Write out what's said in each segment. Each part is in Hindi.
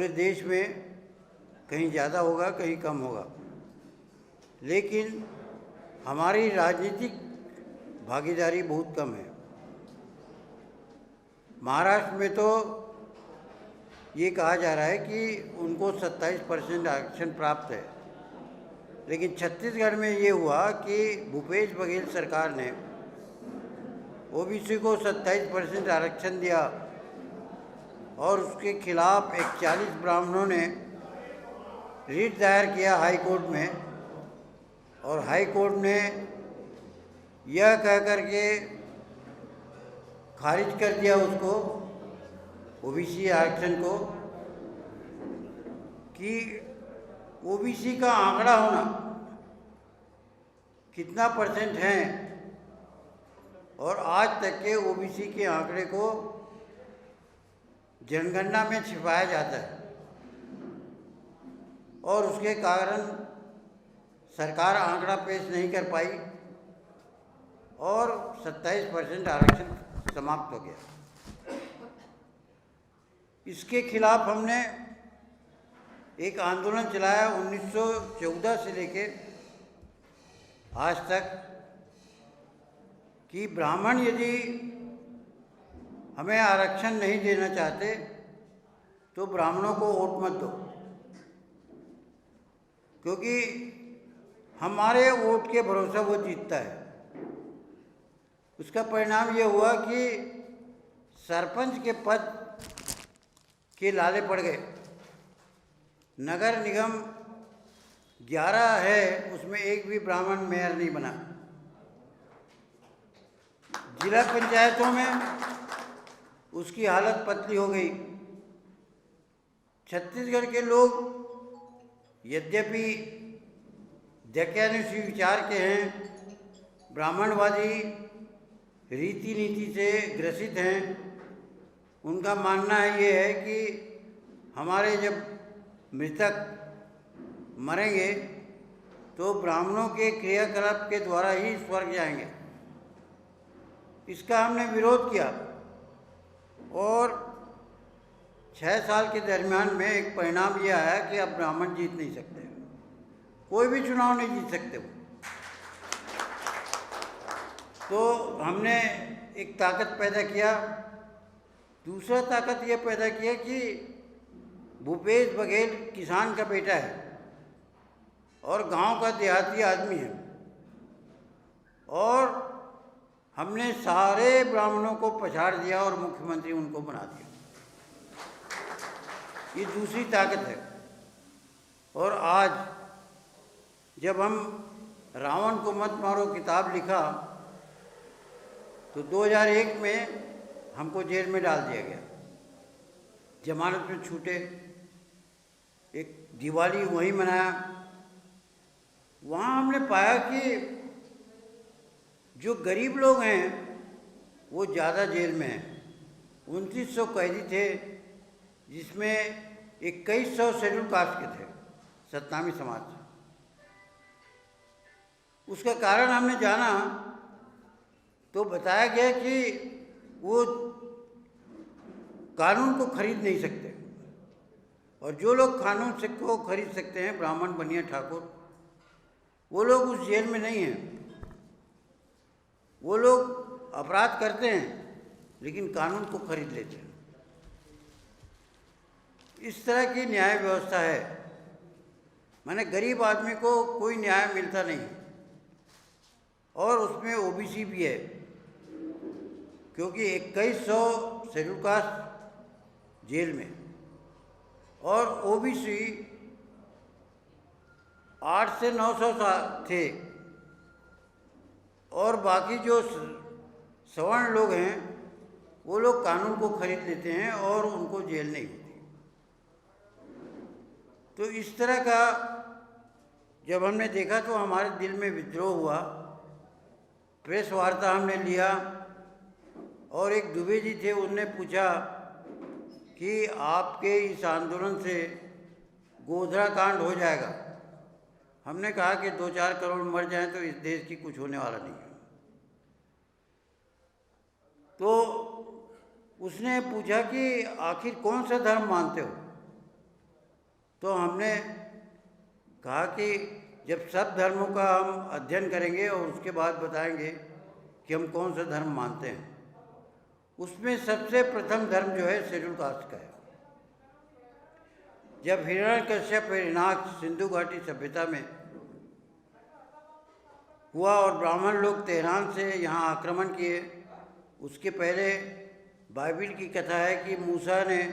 पूरे देश में कहीं ज़्यादा होगा, कहीं कम होगा, लेकिन हमारी राजनीतिक भागीदारी बहुत कम है। महाराष्ट्र में तो ये कहा जा रहा है कि उनको 27% आरक्षण प्राप्त है, लेकिन छत्तीसगढ़ में ये हुआ कि भूपेश बघेल सरकार ने ओबीसी को 27% आरक्षण दिया और उसके खिलाफ 41 ब्राह्मणों ने रिट दायर किया हाई कोर्ट में, और हाई कोर्ट ने यह कह कर के खारिज कर दिया उसको, ओबीसी आरक्षण को, कि ओबीसी का आंकड़ा होना कितना परसेंट है और आज तक के ओबीसी के आंकड़े को जनगणना में छिपाया जाता है, और उसके कारण सरकार आंकड़ा पेश नहीं कर पाई और 27% आरक्षण समाप्त हो गया। इसके खिलाफ हमने एक आंदोलन चलाया 1914 से लेके आज तक, कि ब्राह्मण यदि हमें आरक्षण नहीं देना चाहते तो ब्राह्मणों को वोट मत दो, क्योंकि हमारे वोट के भरोसा वो जीतता है। उसका परिणाम ये हुआ कि सरपंच के पद के लाले पड़ गए। नगर निगम 11 है, उसमें एक भी ब्राह्मण मेयर नहीं बना। जिला पंचायतों में उसकी हालत पतली हो गई। छत्तीसगढ़ के लोग यद्यपि दयानुसी विचार के हैं, ब्राह्मणवादी रीति नीति से ग्रसित हैं। उनका मानना ये है कि हमारे जब मृतक मरेंगे तो ब्राह्मणों के क्रियाकलाप के द्वारा ही स्वर्ग जाएंगे। इसका हमने विरोध किया और 6 साल के दरमियान में एक परिणाम ये आया कि अब ब्राह्मण जीत नहीं सकते, कोई भी चुनाव नहीं जीत सकते वो। तो हमने एक ताकत पैदा किया। दूसरा ताकत ये पैदा किया कि भूपेश बघेल किसान का बेटा है और गांव का देहाती आदमी है, और हमने सारे ब्राह्मणों को पछाड़ दिया और मुख्यमंत्री उनको बना दिया। ये दूसरी ताकत है। और आज जब हम रावण को मत मारो किताब लिखा तो 2001 में हमको जेल में डाल दिया गया, जमानत में छूटे, एक दिवाली वहीं मनाया। वहाँ हमने पाया कि जो गरीब लोग हैं वो ज़्यादा जेल में हैं। 2900 कैदी थे, जिसमें 2100 शेड्यूल कास्ट के थे, सतनामी समाज से। उसका कारण हमने जाना तो बताया गया कि वो कानून को खरीद नहीं सकते, और जो लोग कानून से को खरीद सकते हैं, ब्राह्मण बनिया ठाकुर, वो लोग उस जेल में नहीं हैं। वो लोग अपराध करते हैं लेकिन कानून को खरीद लेते हैं। इस तरह की न्याय व्यवस्था है। माने गरीब आदमी को कोई न्याय मिलता नहीं, और उसमें ओबीसी भी है, क्योंकि 2100 शेड्यूल कास्ट जेल में और ओबीसी 8 से 900 थे, और बाकी जो सवर्ण लोग हैं वो लोग कानून को खरीद लेते हैं और उनको जेल नहीं होती। तो इस तरह का जब हमने देखा तो हमारे दिल में विद्रोह हुआ। प्रेस वार्ता हमने लिया, और एक दुबे जी थे, उनने पूछा कि आपके इस आंदोलन से गोधरा कांड हो जाएगा। हमने कहा कि 2-4 करोड़ मर जाएं तो इस देश की कुछ होने वाला नहीं है। तो उसने पूछा कि आखिर कौन सा धर्म मानते हो? तो हमने कहा कि जब सब धर्मों का हम अध्ययन करेंगे और उसके बाद बताएंगे कि हम कौन सा धर्म मानते हैं, उसमें सबसे प्रथम धर्म जो है शेड्यूल कास्ट का है। जब हिरण्यकश्यप हिरणाक्ष सिंधु घाटी सभ्यता में हुआ और ब्राह्मण लोग तेहरान से यहाँ आक्रमण किए, उसके पहले बाइबिल की कथा है कि मूसा ने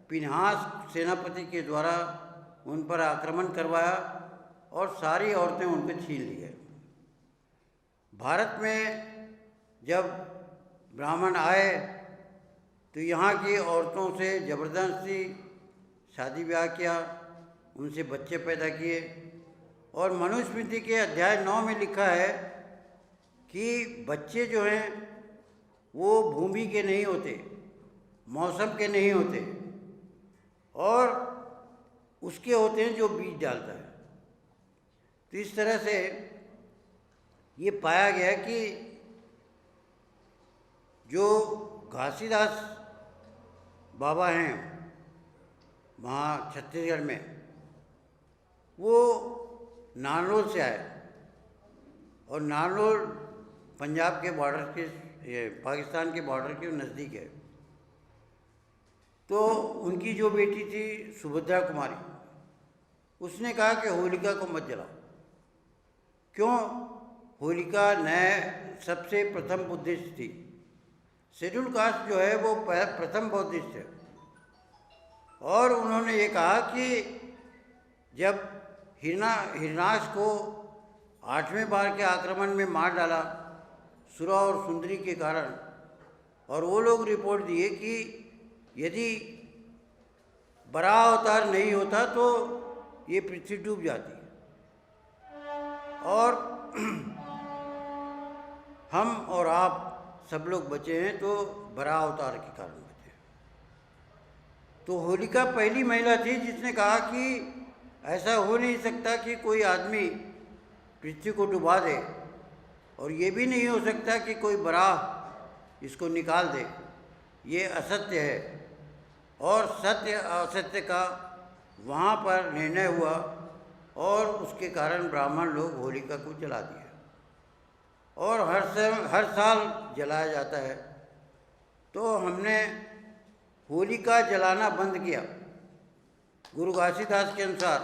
पिनहास सेनापति के द्वारा उन पर आक्रमण करवाया और सारी औरतें उनको छीन ली गई। भारत में जब ब्राह्मण आए तो यहाँ की औरतों से ज़बरदस्ती शादी ब्याह किया, उनसे बच्चे पैदा किए। और मनुस्मृति के अध्याय 9 में लिखा है कि बच्चे जो हैं वो भूमि के नहीं होते, मौसम के नहीं होते, और उसके होते हैं जो बीज डालता है। तो इस तरह से ये पाया गया कि जो घासीदास बाबा हैं वहाँ छत्तीसगढ़ में, वो नारनौल से आए और नारनौल पंजाब के बॉर्डर के, पाकिस्तान के बॉर्डर के नज़दीक है। तो उनकी जो बेटी थी सुभद्रा कुमारी, उसने कहा कि होलिका को मत जलाओ। क्यों? होलिका सबसे प्रथम बुद्धिस्ट थी। शेड्यूल कास्ट जो है वो प्रथम बौद्धिस्ट है। और उन्होंने ये कहा कि जब हिरणाक्ष को 8वें बार के आक्रमण में मार डाला सुरा और सुंदरी के कारण, और वो लोग रिपोर्ट दिए कि यदि बराह अवतार नहीं होता तो ये पृथ्वी डूब जाती। और हम और आप सब लोग बचे हैं तो बराह अवतार के कारण बचे। तो होलिका पहली महिला थी जिसने कहा कि ऐसा हो नहीं सकता कि कोई आदमी पृथ्वी को डुबा दे, और ये भी नहीं हो सकता कि कोई बराह इसको निकाल दे। ये असत्य है। और सत्य असत्य का वहाँ पर निर्णय हुआ और उसके कारण ब्राह्मण लोग होलिका को जला दिया, और हर साल जलाया जाता है। तो हमने होलिका जलाना बंद किया गुरु घासीदास के अनुसार,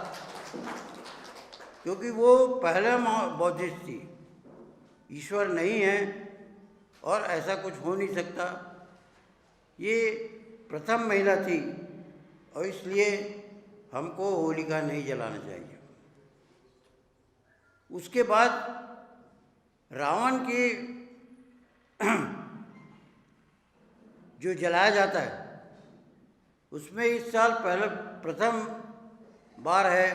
क्योंकि वो पहले बौद्धिस्ट थी। ईश्वर नहीं है और ऐसा कुछ हो नहीं सकता। ये प्रथम महिला थी और इसलिए हमको होलिका नहीं जलाना चाहिए। उसके बाद रावण की जो जलाया जाता है उसमें इस साल पहले प्रथम बार है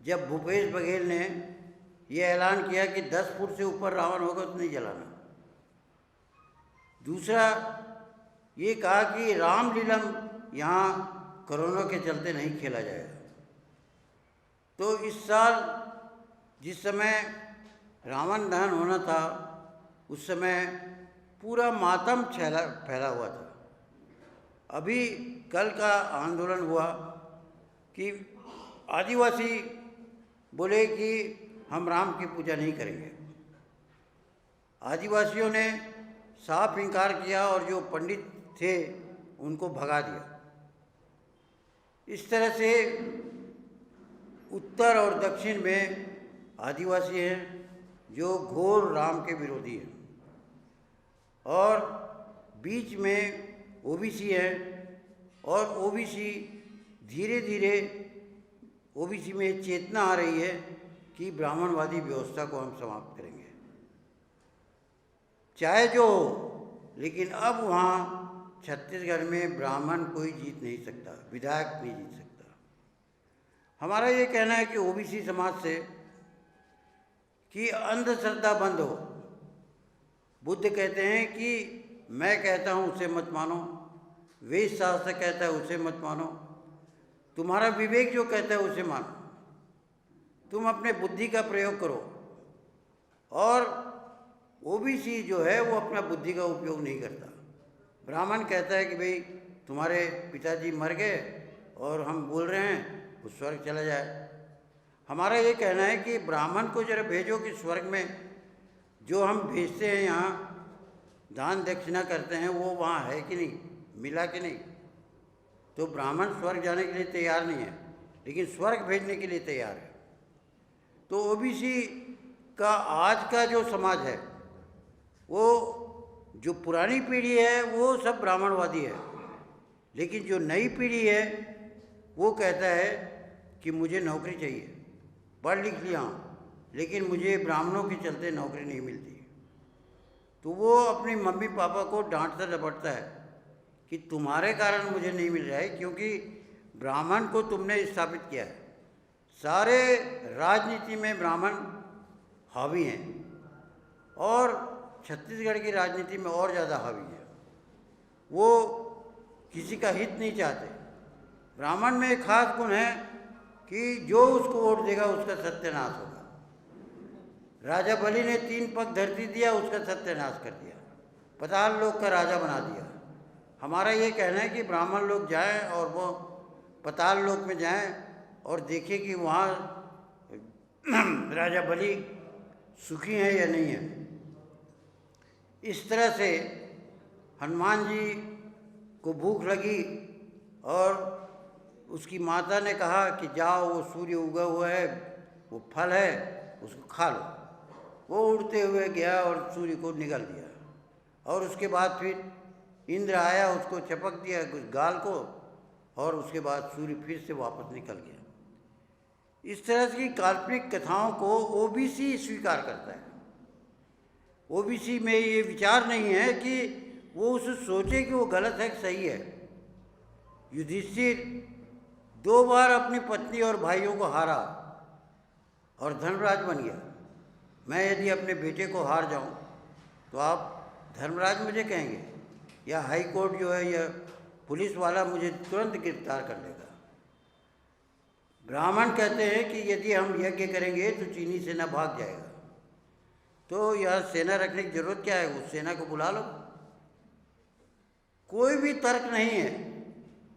जब भूपेश बघेल ने यह ऐलान किया कि 10 फुट से ऊपर रावण होगा तो नहीं जलाना। दूसरा ये कहा कि रामलीलम यहाँ कोरोना के चलते नहीं खेला जाएगा। तो इस साल जिस समय रावण दहन होना था उस समय पूरा मातम फैला हुआ था। अभी कल का आंदोलन हुआ कि आदिवासी बोले कि हम राम की पूजा नहीं करेंगे। आदिवासियों ने साफ इनकार किया और जो पंडित थे उनको भगा दिया। इस तरह से उत्तर और दक्षिण में आदिवासी हैं जो घोर राम के विरोधी हैं, और बीच में ओबीसी हैं, और ओबीसी धीरे धीरे ओबीसी में चेतना आ रही है कि ब्राह्मणवादी व्यवस्था को हम समाप्त करेंगे, चाहे जो हो। लेकिन अब वहाँ छत्तीसगढ़ में ब्राह्मण कोई जीत नहीं सकता, विधायक नहीं जीत सकता। हमारा ये कहना है कि ओबीसी समाज से कि अंधश्रद्धा बंद हो। बुद्ध कहते हैं कि मैं कहता हूँ उसे मत मानो, वेद शास्त्र कहता है उसे मत मानो, तुम्हारा विवेक जो कहता है उसे मानो। तुम अपने बुद्धि का प्रयोग करो। और ओबीसी जो है वो अपना बुद्धि का उपयोग नहीं करता। ब्राह्मण कहता है कि भाई तुम्हारे पिताजी मर गए और हम बोल रहे हैं वो स्वर्ग चला जाए। हमारा ये कहना है कि ब्राह्मण को जरा भेजो कि स्वर्ग में जो हम भेजते हैं, यहाँ दान दक्षिणा करते हैं, वो वहाँ है कि नहीं, मिला कि नहीं। तो ब्राह्मण स्वर्ग जाने के लिए तैयार नहीं है, लेकिन स्वर्ग भेजने के लिए तैयार है। तो ओबीसी का आज का जो समाज है, वो जो पुरानी पीढ़ी है वो सब ब्राह्मणवादी है, लेकिन जो नई पीढ़ी है वो कहता है कि मुझे नौकरी चाहिए, पढ़ लिख लिया हूँ लेकिन मुझे ब्राह्मणों के चलते नौकरी नहीं मिलती। तो वो अपनी मम्मी पापा को डांटता डपटता है कि तुम्हारे कारण मुझे नहीं मिल रहा है, क्योंकि ब्राह्मण को तुमने स्थापित किया है। सारे राजनीति में ब्राह्मण हावी हैं और छत्तीसगढ़ की राजनीति में और ज़्यादा हावी है। वो किसी का हित नहीं चाहते। ब्राह्मण में एक खास गुण है कि जो उसको वोट देगा उसका सत्यानाश होगा। राजा बलि ने 3 पग धरती दिया, उसका सत्यानाश कर दिया, पताल लोक का राजा बना दिया। हमारा ये कहना है कि ब्राह्मण लोग जाएं और वो पताल लोक में जाएं और देखें कि वहाँ राजा बलि सुखी हैं या नहीं है। इस तरह से हनुमान जी को भूख लगी और उसकी माता ने कहा कि जाओ, वो सूर्य उगा हुआ है, वो फल है, उसको खा लो। वो उड़ते हुए गया और सूर्य को निगल दिया, और उसके बाद फिर इंद्र आया, उसको चपक दिया गाल को, और उसके बाद सूर्य फिर से वापस निकल गया। इस तरह की काल्पनिक कथाओं को ओबीसी स्वीकार करता है। ओबीसी में ये विचार नहीं है कि वो उसे सोचे कि वो गलत है कि सही है। युधिष्ठिर 2 बार अपनी पत्नी और भाइयों को हारा और धर्मराज बन गया। मैं यदि अपने बेटे को हार जाऊं तो आप धर्मराज मुझे कहेंगे, या हाई कोर्ट जो है या पुलिस वाला मुझे तुरंत गिरफ्तार कर लेगा। ब्राह्मण कहते हैं कि यदि हम यज्ञ करेंगे तो चीनी सेना भाग जाएगा। तो यह सेना रखने की जरूरत क्या है, उस सेना को बुला लो। कोई भी तर्क नहीं है,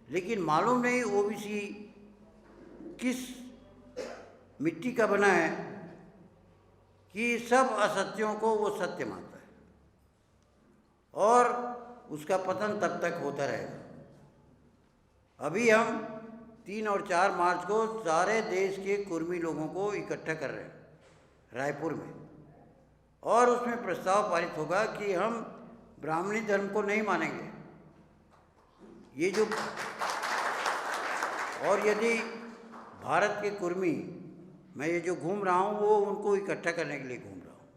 लेकिन मालूम नहीं ओबीसी किस मिट्टी का बना है कि सब असत्यों को वो सत्य मानता है, और उसका पतन तब तक होता रहेगा। अभी हम 3 और 4 मार्च को सारे देश के कुर्मी लोगों को इकट्ठा कर रहे हैं रायपुर में, और उसमें प्रस्ताव पारित होगा कि हम ब्राह्मणी धर्म को नहीं मानेंगे। ये जो, और यदि भारत के कुर्मी, मैं ये जो घूम रहा हूँ वो उनको इकट्ठा करने के लिए घूम रहा हूँ।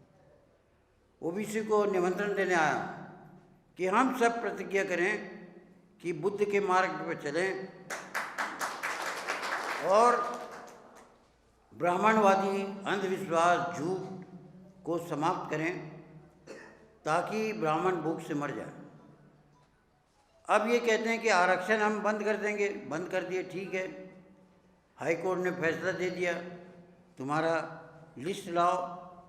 ओबीसी को निमंत्रण देने आया कि हम सब प्रतिज्ञा करें कि बुद्ध के मार्ग पर चलें और ब्राह्मणवादी अंधविश्वास, झूठ को समाप्त करें, ताकि ब्राह्मण भूख से मर जाए। अब ये कहते हैं कि आरक्षण हम बंद कर देंगे। बंद कर दिए, ठीक है, हाई कोर्ट ने फैसला दे दिया, तुम्हारा लिस्ट लाओ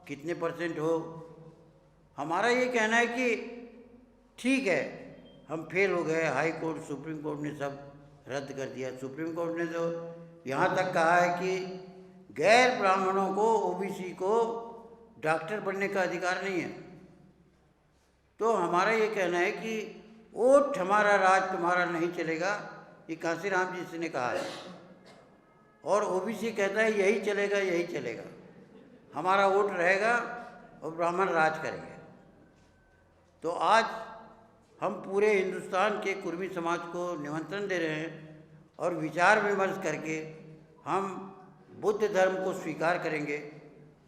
कितने % हो। हमारा ये कहना है कि ठीक है, हम फेल हो गए, हाई कोर्ट सुप्रीम कोर्ट ने सब रद्द कर दिया। सुप्रीम कोर्ट ने तो यहाँ तक कहा है कि गैर ब्राह्मणों को, ओबीसी को डॉक्टर बनने का अधिकार नहीं है। तो हमारा ये कहना है कि वोट हमारा, राज तुम्हारा नहीं चलेगा, ये कांशीराम जी ने कहा है, और ओबीसी कहता है यही चलेगा, यही चलेगा, हमारा वोट रहेगा और ब्राह्मण राज करेंगे। तो आज हम पूरे हिंदुस्तान के कुर्मी समाज को निमंत्रण दे रहे हैं और विचार विमर्श करके हम बुद्ध धर्म को स्वीकार करेंगे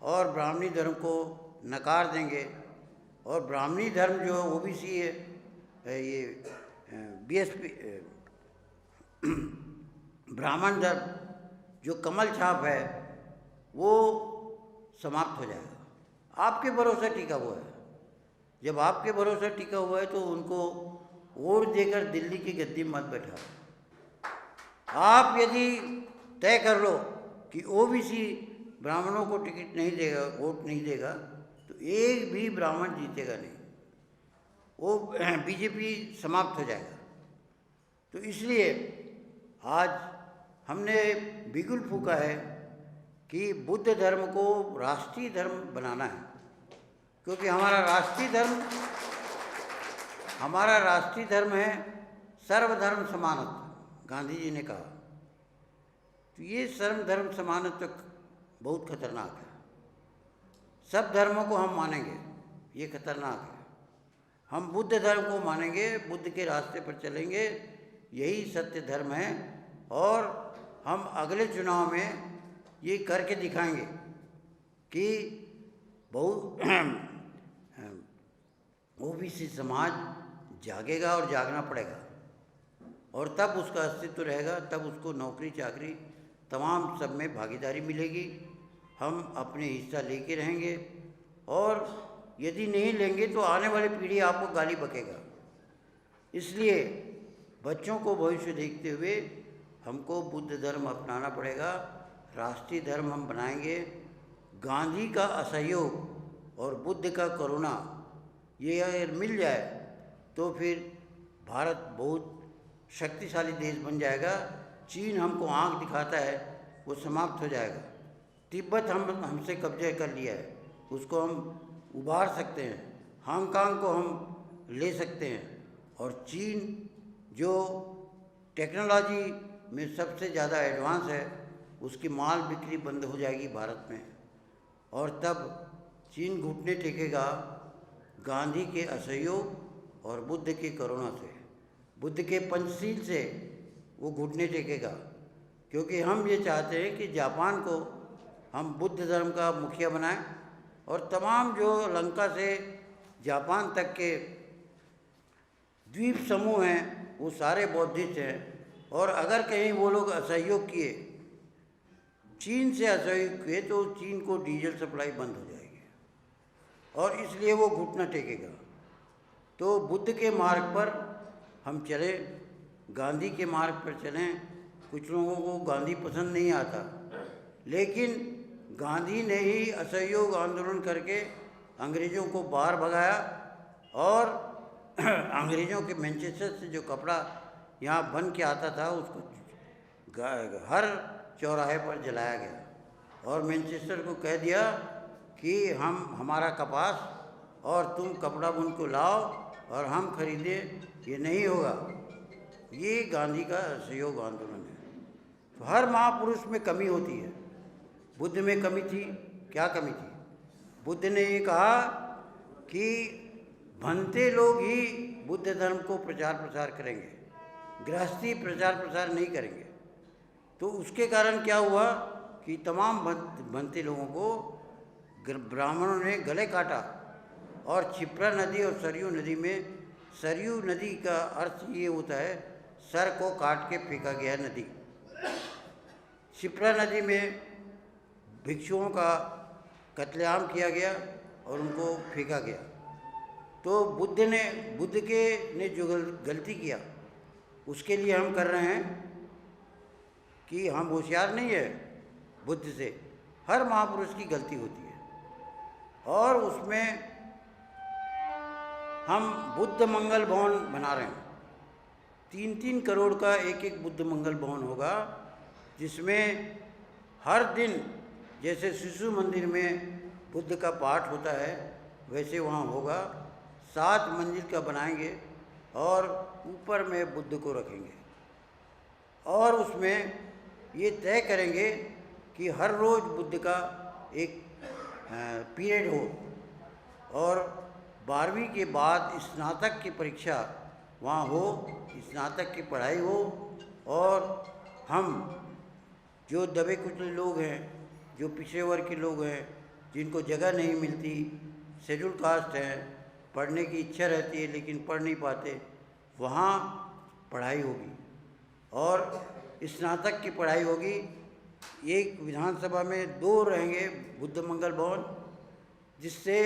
और ब्राह्मणी धर्म को नकार देंगे। और ब्राह्मणी धर्म जो ओबीसी है, ये बीएसपी ब्राह्मण धर्म जो कमल छाप है, वो समाप्त हो जाएगा। आपके भरोसे टिका हुआ है। जब आपके भरोसे टिका हुआ है तो उनको वोट देकर दिल्ली की गद्दी मत बैठा। आप यदि तय कर लो कि ओबीसी ब्राह्मणों को टिकट नहीं देगा, वोट नहीं देगा, तो एक भी ब्राह्मण जीतेगा नहीं, वो बीजेपी समाप्त हो जाएगा। तो इसलिए आज हमने बिगुल फूंका है कि बुद्ध धर्म को राष्ट्रीय धर्म बनाना है, क्योंकि हमारा राष्ट्रीय धर्म है सर्वधर्म समानत्व, गांधी जी ने कहा। तो ये सर्वधर्म समानत्व बहुत खतरनाक है। सब धर्मों को हम मानेंगे, ये खतरनाक है। हम बुद्ध धर्म को मानेंगे, बुद्ध के रास्ते पर चलेंगे, यही सत्य धर्म है। और हम अगले चुनाव में ये करके दिखाएंगे कि बहुत ओबीसी समाज जागेगा और जागना पड़ेगा, और तब उसका अस्तित्व रहेगा, तब उसको नौकरी चाकरी तमाम सब में भागीदारी मिलेगी। हम अपने हिस्सा लेके रहेंगे, और यदि नहीं लेंगे तो आने वाली पीढ़ी आपको गाली बकेगा। इसलिए बच्चों को भविष्य देखते हुए हमको बुद्ध धर्म अपनाना पड़ेगा, राष्ट्रीय धर्म हम बनाएंगे। गांधी का असहयोग और बुद्ध का करुणा ये अगर मिल जाए तो फिर भारत बहुत शक्तिशाली देश बन जाएगा। चीन हमको आंख दिखाता है, वो समाप्त हो जाएगा। तिब्बत हमसे कब्जा कर लिया है, उसको हम उबार सकते हैं। हांगकांग को हम ले सकते हैं, और चीन जो टेक्नोलॉजी में सबसे ज़्यादा एडवांस है, उसकी माल बिक्री बंद हो जाएगी भारत में, और तब चीन घुटने टेकेगा गांधी के असहयोग और बुद्ध के करुणा से, बुद्ध के पंचशील से वो घुटने टेकेगा। क्योंकि हम ये चाहते हैं कि जापान को हम बुद्ध धर्म का मुखिया बनाएं, और तमाम जो लंका से जापान तक के द्वीप समूह हैं वो सारे बौद्धिस्ट हैं। और अगर कहीं वो लोग असहयोग किए, चीन से असहयोग किए, तो चीन को डीजल सप्लाई बंद हो जाएगी, और इसलिए वो घुटना टेकेगा। तो बुद्ध के मार्ग पर हम चलें, गांधी के मार्ग पर चलें। कुछ लोगों को गांधी पसंद नहीं आता, लेकिन गांधी ने ही असहयोग आंदोलन करके अंग्रेज़ों को बाहर भगाया, और अंग्रेज़ों के मैनचेस्टर से जो कपड़ा यहाँ बन के आता था उसको हर चौराहे पर जलाया गया, और मैनचेस्टर को कह दिया कि हमारा कपास और तुम कपड़ा बुन को लाओ और हम खरीदें, ये नहीं होगा। ये गांधी का सहयोग आंदोलन है। तो हर महापुरुष में कमी होती है। बुद्ध में कमी थी, क्या कमी थी? बुद्ध ने ये कहा कि भंते लोग ही बुद्ध धर्म को प्रचार प्रसार करेंगे, गृहस्थी प्रचार प्रसार नहीं करेंगे। तो उसके कारण क्या हुआ कि तमाम भंते लोगों को ब्राह्मणों ने गले काटा, और क्षिप्रा नदी और सरयू नदी में, सरयू नदी का अर्थ ये होता है सर को काट के फेंका गया नदी। क्षिप्रा नदी में भिक्षुओं का कत्लेआम किया गया और उनको फेंका गया। तो बुद्ध ने जो गलती किया उसके लिए हम कर रहे हैं कि हम होशियार नहीं है बुद्ध से। हर महापुरुष की गलती होती है, और उसमें हम बुद्ध मंगल भवन बना रहे हैं। 3-3 करोड़ का एक बुद्ध मंगल भवन होगा, जिसमें हर दिन जैसे शिशु मंदिर में बुद्ध का पाठ होता है वैसे वहाँ होगा। 7 मंजिल का बनाएंगे और ऊपर में बुद्ध को रखेंगे, और उसमें ये तय करेंगे कि हर रोज़ बुद्ध का एक पीरियड हो, और 12वीं के बाद स्नातक की परीक्षा वहाँ हो, स्नातक की पढ़ाई हो। और हम जो दबे कुचले लोग हैं, जो पिछड़े वर्ग के लोग हैं, जिनको जगह नहीं मिलती, शेड्यूल कास्ट हैं, पढ़ने की इच्छा रहती है लेकिन पढ़ नहीं पाते, वहाँ पढ़ाई होगी और स्नातक की पढ़ाई होगी। एक विधानसभा में 2 रहेंगे बुद्ध मंगल भवन, जिससे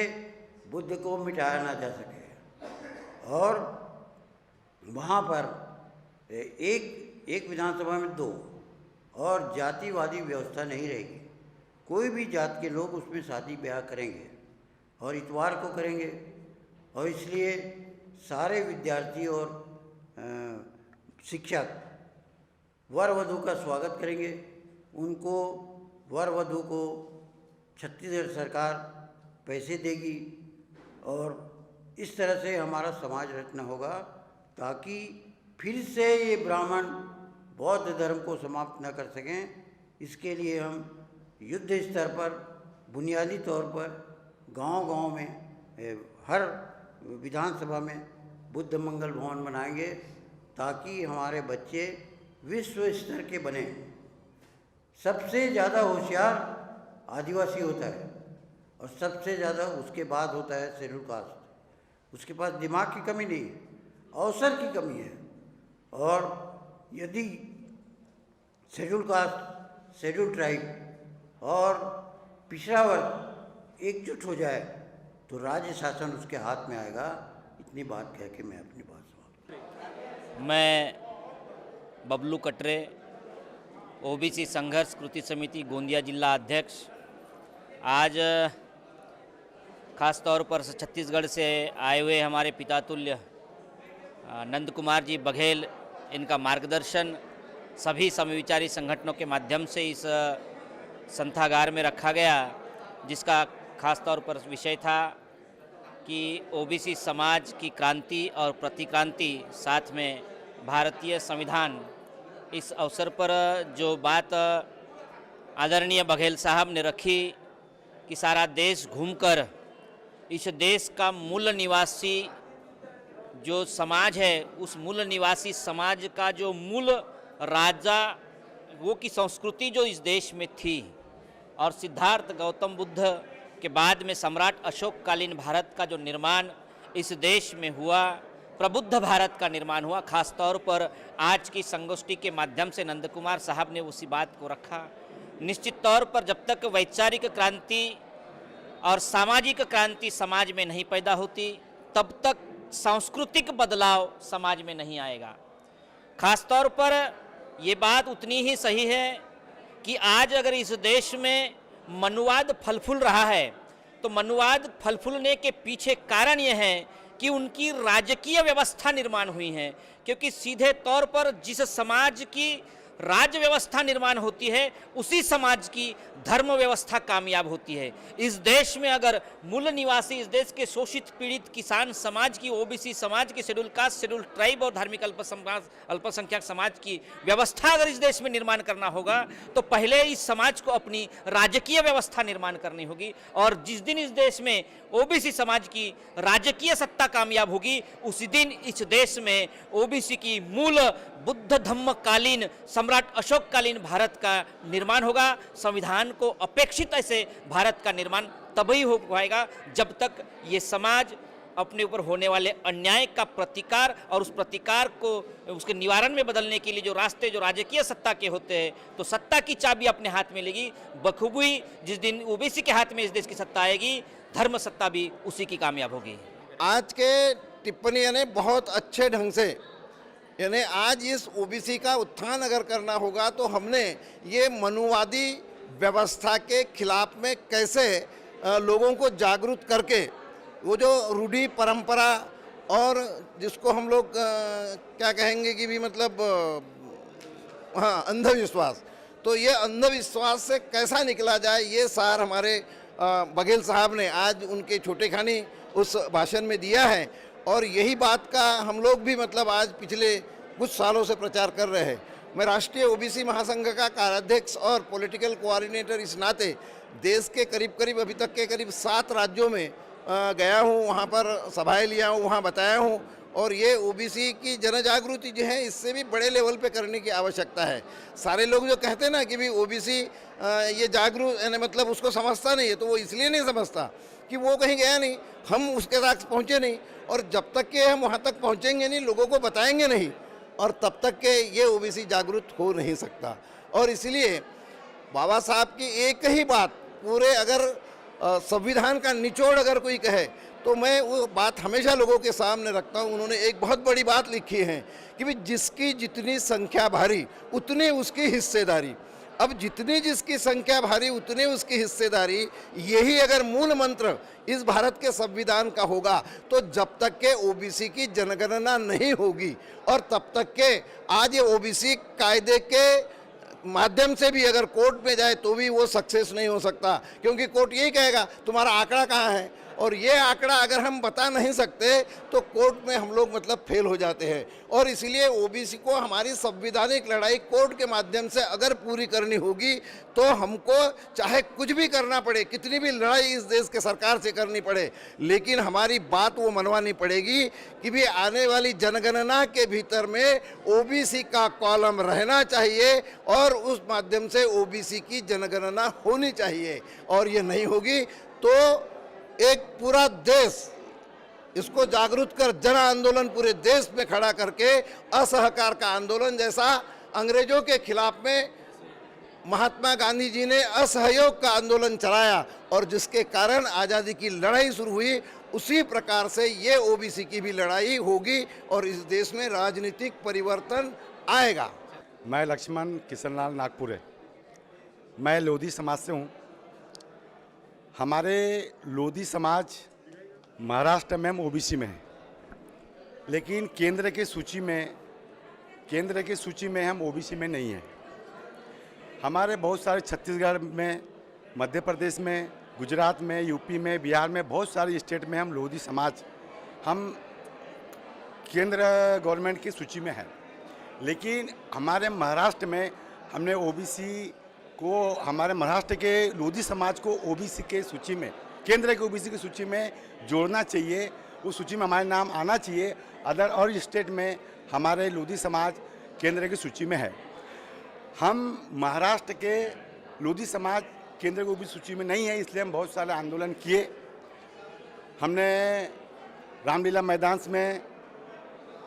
बुद्ध को मिटाया ना जा सके। और वहाँ पर एक विधानसभा में 2, और जातिवादी व्यवस्था नहीं रहेगी। कोई भी जात के लोग उसमें शादी ब्याह करेंगे और इतवार को करेंगे, और इसलिए सारे विद्यार्थी और शिक्षक वर वधू का स्वागत करेंगे, उनको वर वधू को छत्तीसगढ़ सरकार पैसे देगी और इस तरह से हमारा समाज रचना होगा ताकि फिर से ये ब्राह्मण बौद्ध धर्म को समाप्त न कर सकें। इसके लिए हम युद्ध स्तर पर बुनियादी तौर पर गांव-गांव में हर विधानसभा में बुद्ध मंगल भवन बनाएंगे ताकि हमारे बच्चे विश्व स्तर के बने। सबसे ज़्यादा होशियार आदिवासी होता है और सबसे ज़्यादा उसके बाद होता है शेड्यूल कास्ट। उसके पास दिमाग की कमी नहीं, अवसर की कमी है। और यदि शेड्यूल कास्ट, शेड्यूल ट्राइब और पिछड़ा वर्ग एकजुट हो जाए तो राज्य शासन उसके हाथ में आएगा। इतनी बात कह के मैं अपनी बात समाप्त। मैं बबलू कटरे, ओबीसी संघर्ष कृति समिति गोंदिया जिला अध्यक्ष, आज खास तौर पर छत्तीसगढ़ से आए हुए हमारे पितातुल्य नंद कुमार जी बघेल, इनका मार्गदर्शन सभी समविचारी संगठनों के माध्यम से इस संथागार में रखा गया, जिसका खास तौर पर विषय था कि ओबीसी समाज की क्रांति और प्रतिक्रांति, साथ में भारतीय संविधान। इस अवसर पर जो बात आदरणीय बघेल साहब ने रखी कि सारा देश घूमकर इस देश का मूल निवासी जो समाज है, उस मूल निवासी समाज का जो मूल राजा वो की संस्कृति जो इस देश में थी, और सिद्धार्थ गौतम बुद्ध के बाद में सम्राट अशोक कालीन भारत का जो निर्माण इस देश में हुआ, प्रबुद्ध भारत का निर्माण हुआ। खास तौर पर आज की संगोष्ठी के माध्यम से नंद कुमार साहब ने उसी बात को रखा। निश्चित तौर पर जब तक वैचारिक क्रांति और सामाजिक क्रांति समाज में नहीं पैदा होती, तब तक सांस्कृतिक बदलाव समाज में नहीं आएगा। खास तौर पर ये बात उतनी ही सही है कि आज अगर इस देश में मनुवाद फल फूल रहा है, तो मनुवाद फल फूलने के पीछे कारण यह है कि उनकी राजकीय व्यवस्था निर्माण हुई है। क्योंकि सीधे तौर पर जिस समाज की राज्य व्यवस्था निर्माण होती है, उसी समाज की धर्म व्यवस्था कामयाब होती है। इस देश में अगर मूल निवासी, इस देश के शोषित पीड़ित किसान समाज की, ओबीसी समाज की, शेड्यूल कास्ट, शेड्यूल ट्राइब और धार्मिक अल्पसंख्यक समाज की व्यवस्था अगर इस देश में निर्माण करना होगा, तो पहले इस समाज को अपनी राजकीय व्यवस्था निर्माण करनी होगी। और जिस दिन इस देश में ओबीसी समाज की राजकीय सत्ता कामयाब होगी, उसी दिन इस देश में ओबीसी की मूल बुद्ध धम्म कालीन, सम्राट अशोक कालीन भारत का निर्माण होगा। संविधान को अपेक्षित ऐसे भारत का निर्माण तभी हो पाएगा जब तक ये समाज अपने ऊपर होने वाले अन्याय का प्रतिकार और उस प्रतिकार को उसके निवारण में बदलने के लिए जो रास्ते जो राजकीय सत्ता के होते हैं, तो सत्ता की चाबी अपने हाथ में लेगी। बखूबी जिस दिन ओबीसी के हाथ में इस देश की सत्ता आएगी, धर्म सत्ता भी उसी की कामयाब होगी। आज के टिप्पणी यानी बहुत अच्छे ढंग से, यानी आज इस ओबीसी का उत्थान अगर करना होगा तो हमने ये मनुवादी व्यवस्था के खिलाफ में कैसे लोगों को जागरूक करके वो जो रूढ़ी परंपरा और जिसको हम लोग क्या कहेंगे कि भी मतलब हाँ अंधविश्वास, तो ये अंधविश्वास से कैसा निकला जाए, ये सार हमारे बघेल साहब ने आज उनके छोटे खानी उस भाषण में दिया है। और यही बात का हम लोग भी मतलब आज पिछले कुछ सालों से प्रचार कर रहे हैं। मैं राष्ट्रीय ओबीसी महासंघ का कार्याध्यक्ष और पॉलिटिकल कोऑर्डिनेटर इस नाते देश के करीब अभी तक के करीब 7 राज्यों में गया हूँ, वहाँ पर सभाएं लिया हूँ, वहाँ बताया हूँ। और ये ओबीसी की जन जागृति जो है, इससे भी बड़े लेवल पे करने की आवश्यकता है। सारे लोग जो कहते हैं ना कि भी ओबीसी ये जागरूक यानी मतलब उसको समझता नहीं है, तो वो इसलिए नहीं समझता कि वो कहीं गया नहीं, हम उसके तक पहुँचे नहीं। और जब तक के हम वहाँ तक पहुँचेंगे नहीं, लोगों को बताएंगे नहीं, और तब तक के ये ओबीसी जागरूक हो नहीं सकता। और इसलिए बाबा साहब की एक ही बात पूरे अगर संविधान का निचोड़ अगर कोई कहे तो मैं वो बात हमेशा लोगों के सामने रखता हूँ। उन्होंने एक बहुत बड़ी बात लिखी है कि भाई जिसकी जितनी संख्या भारी उतनी उसकी हिस्सेदारी। अब जितनी जिसकी संख्या भारी उतनी उसकी हिस्सेदारी, यही अगर मूल मंत्र इस भारत के संविधान का होगा तो जब तक के ओबीसी की जनगणना नहीं होगी और तब तक के आज ये ओबीसी कायदे के माध्यम से भी अगर कोर्ट में जाए तो भी वो सक्सेस नहीं हो सकता, क्योंकि कोर्ट यही कहेगा तुम्हारा आंकड़ा कहाँ है, और ये आंकड़ा अगर हम बता नहीं सकते तो कोर्ट में हम लोग मतलब फेल हो जाते हैं। और इसलिए ओबीसी को हमारी संवैधानिक लड़ाई कोर्ट के माध्यम से अगर पूरी करनी होगी तो हमको चाहे कुछ भी करना पड़े, कितनी भी लड़ाई इस देश के सरकार से करनी पड़े, लेकिन हमारी बात वो मनवानी पड़ेगी कि भी आने वाली जनगणना के भीतर में ओबीसी का कॉलम रहना चाहिए और उस माध्यम से ओबीसी की जनगणना होनी चाहिए। और ये नहीं होगी तो एक पूरा देश इसको जागरूक कर जन आंदोलन पूरे देश में खड़ा करके असहकार का आंदोलन जैसा अंग्रेजों के खिलाफ में महात्मा गांधी जी ने असहयोग का आंदोलन चलाया और जिसके कारण आज़ादी की लड़ाई शुरू हुई, उसी प्रकार से ये ओबीसी की भी लड़ाई होगी और इस देश में राजनीतिक परिवर्तन आएगा। मैं लक्ष्मण किशनलाल नागपुरे, मैं लोधी समाज से हूँ। हमारे लोधी समाज महाराष्ट्र में हम ओबीसी में हैं, लेकिन केंद्र की सूची में हम ओबीसी में नहीं हैं। हमारे बहुत सारे छत्तीसगढ़ में, मध्य प्रदेश में, गुजरात में, यूपी में, बिहार में, बहुत सारे स्टेट में हम लोधी समाज हम केंद्र गवर्नमेंट की सूची में हैं। लेकिन हमारे महाराष्ट्र में हमने ओबीसी को, हमारे महाराष्ट्र के लोधी समाज को ओबीसी के सूची में, केंद्र के ओबीसी की सूची में जोड़ना चाहिए। उस सूची में हमारे नाम आना चाहिए। अदर और स्टेट में हमारे लोधी समाज केंद्र की सूची में है। हम महाराष्ट्र के लोधी समाज केंद्र की ओबीसी सूची में नहीं है, इसलिए हम बहुत सारे आंदोलन किए। हमने रामलीला मैदान में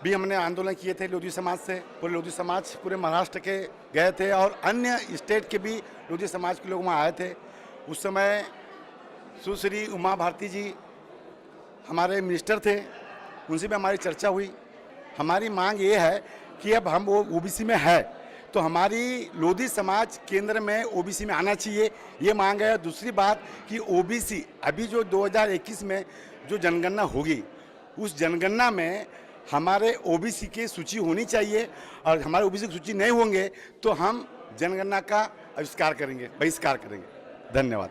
भी हमने आंदोलन किए थे लोधी समाज से। पूरे लोधी समाज पूरे महाराष्ट्र के गए थे और अन्य स्टेट के भी लोधी समाज के लोग वहाँ आए थे। उस समय सुश्री उमा भारती जी हमारे मिनिस्टर थे, उनसे भी हमारी चर्चा हुई। हमारी मांग ये है कि अब हम वो ओबीसी में है तो हमारी लोधी समाज केंद्र में ओबीसी में आना चाहिए, ये मांग है। दूसरी बात कि ओबीसी अभी जो 2021 में जो जनगणना होगी, उस जनगणना में हमारे ओबीसी की सूची होनी चाहिए और हमारे ओबीसी की सूची नहीं होंगे तो हम जनगणना का बहिष्कार करेंगे। धन्यवाद।